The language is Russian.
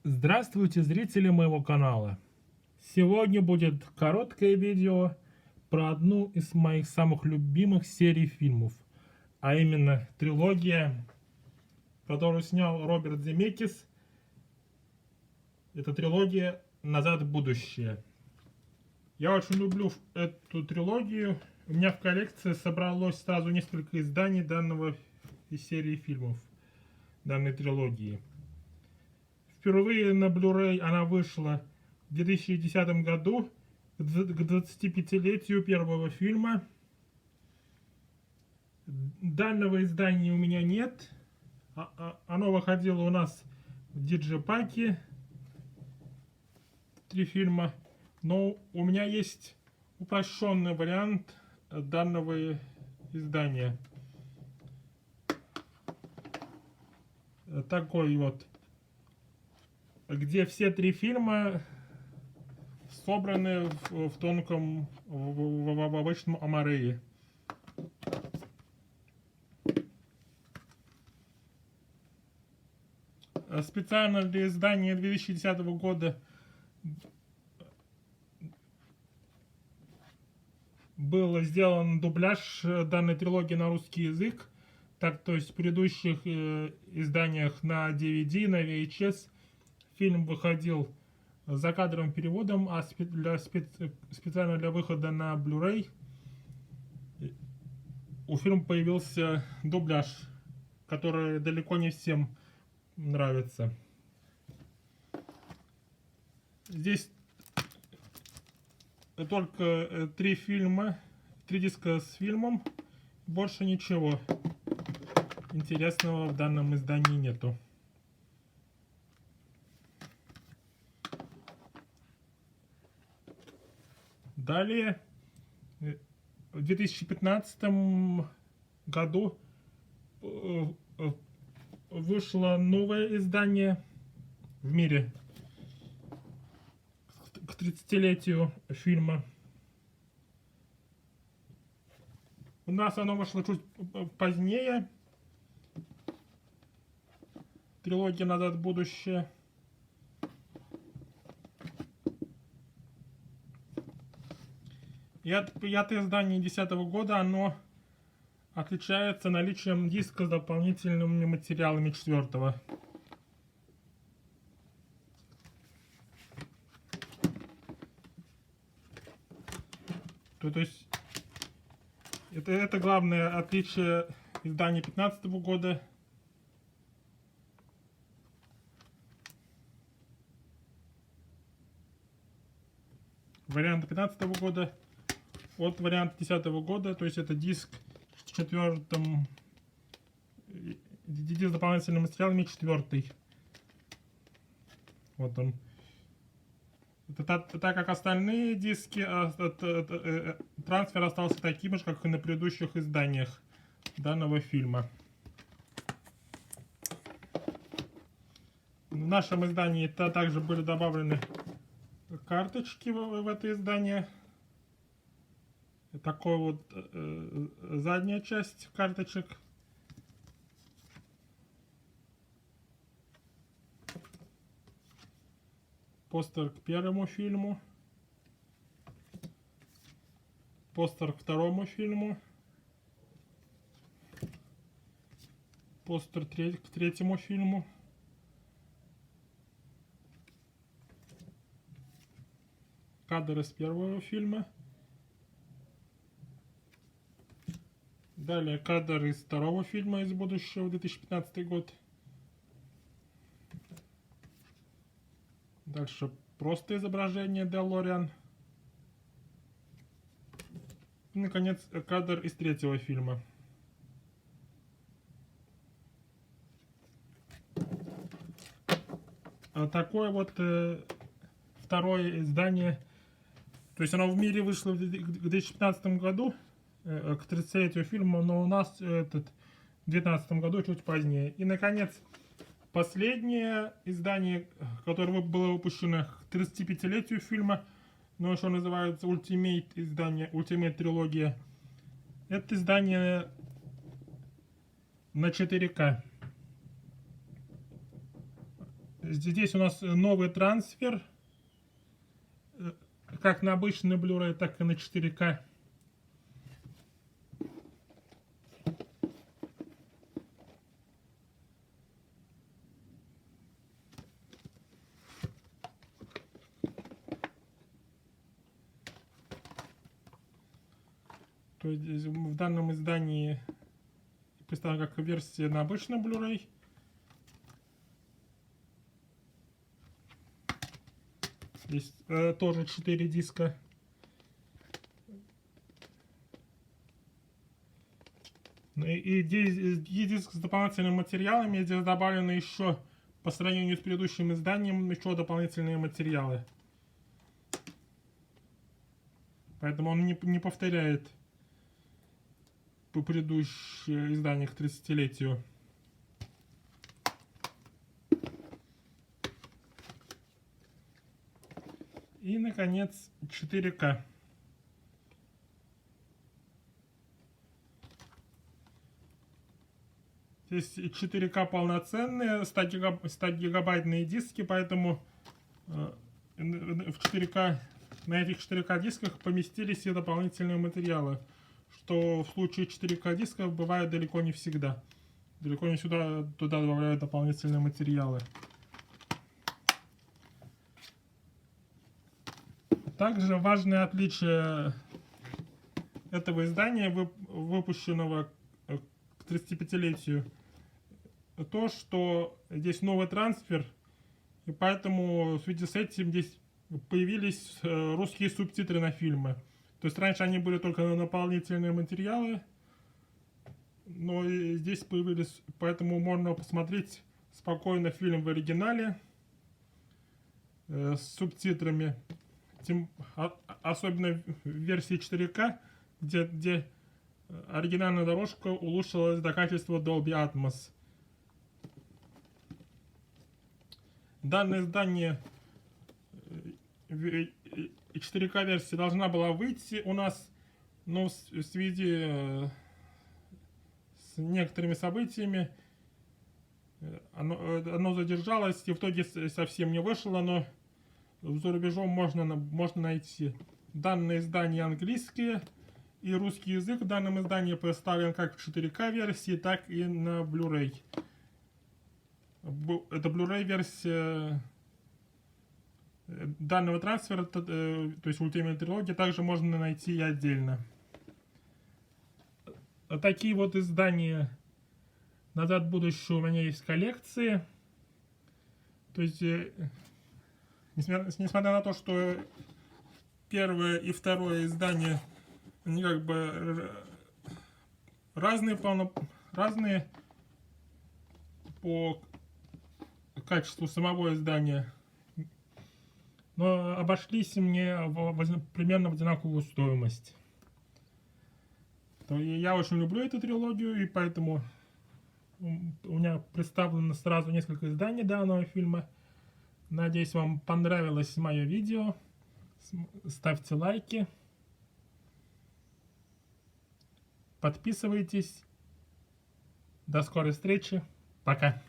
Здравствуйте, зрители моего канала! Сегодня будет короткое видео про одну из моих самых любимых серий фильмов, а именно трилогия, которую снял Роберт Земекис. Это трилогия «Назад в будущее». Я очень люблю эту трилогию. У меня в коллекции собралось сразу несколько изданий данного серии фильмов, данной трилогии. Впервые на Blu-ray она вышла в 2010 году, к 25-летию первого фильма. Данного издания у меня нет. Оно выходило у нас в диджипаке. 3 фильма. Но у меня есть упрощенный вариант данного издания. Такой вот, где все 3 фильма собраны в тонком, в обычном омарее. Специально для издания 2010 года был сделан дубляж данной трилогии на русский язык. Так, то есть в предыдущих изданиях на DVD, на VHS фильм выходил за кадровым переводом, а специально для выхода на Blu-ray у фильма появился дубляж, который далеко не всем нравится. Здесь только 3 фильма, 3 диска с фильмом, больше ничего интересного в данном издании нету. Далее, в 2015 году вышло новое издание в мире к 30-летию фильма. У нас оно вышло чуть позднее. Трилогия «Назад в будущее». И это издание 2010 года, оно отличается наличием диска с дополнительными материалами 4-го. То есть это главное отличие издания 2015 года. Вариант 2015 года от варианта 2010 года, то есть это диск с 4-м, диск с дополнительными материалами 4-й. Вот он. Так как остальные диски, трансфер остался таким же, как и на предыдущих изданиях данного фильма. В нашем издании также были добавлены карточки в это издание. Такой вот задняя часть карточек. Постер к первому фильму. Постер к второму фильму. Постер к третьему фильму. Кадр из первого фильма. Далее кадр из второго фильма из будущего, 2015 год. Дальше просто изображение DeLorean. И, наконец, кадр из третьего фильма. Такое вот второе издание. То есть оно в мире вышло в 2015 году, к 30-летию фильма, но у нас в 2019 году чуть позднее. И, наконец, последнее издание, которое было выпущено к 35-летию фильма, но еще называется Ultimate издание, Ultimate трилогия. Это издание на 4К. Здесь у нас новый трансфер, как на обычный Blu-ray, так и на 4К. То есть в данном издании представлена как версия на обычный Blu-ray. Здесь тоже 4 диска. И здесь диск с дополнительными материалами. Здесь добавлены еще, по сравнению с предыдущим изданием, еще дополнительные материалы. Поэтому он не повторяет по предыдущее издание к 30-летию. И, наконец, 4К. Здесь 4К полноценные, 100-гигабайтные диски, поэтому в 4К, на этих 4К дисках поместились и дополнительные материалы, что в случае 4К дисков бывает далеко не всегда. Далеко не всегда туда добавляют дополнительные материалы. Также важное отличие этого издания, выпущенного к 35-летию, то, что здесь новый трансфер, и поэтому в связи с этим здесь появились русские субтитры на фильмы. То есть раньше они были только на дополнительные материалы, но и здесь появились, поэтому можно посмотреть спокойно фильм в оригинале с субтитрами. Особенно в версии 4К, где оригинальная дорожка улучшилась до качества Dolby Atmos. Данное издание 4К версия должна была выйти у нас, но в связи с некоторыми событиями оно задержалось и в итоге совсем не вышло, но за рубежом можно найти. Данное издание английское и русский язык в данном издании представлен как в 4К версии, так и на Blu-ray. Это Blu-ray версия данного трансфера, то есть Ultimate Trilogy, также можно найти и отдельно. Такие вот издания «Назад в будущее» у меня есть в коллекции. То есть, несмотря на то, что первое и второе издание, они как бы разные по качеству самого издания, но обошлись мне примерно в одинаковую стоимость. Я очень люблю эту трилогию, и поэтому у меня представлено сразу несколько изданий данного фильма. Надеюсь, вам понравилось мое видео. Ставьте лайки. Подписывайтесь. До скорой встречи. Пока.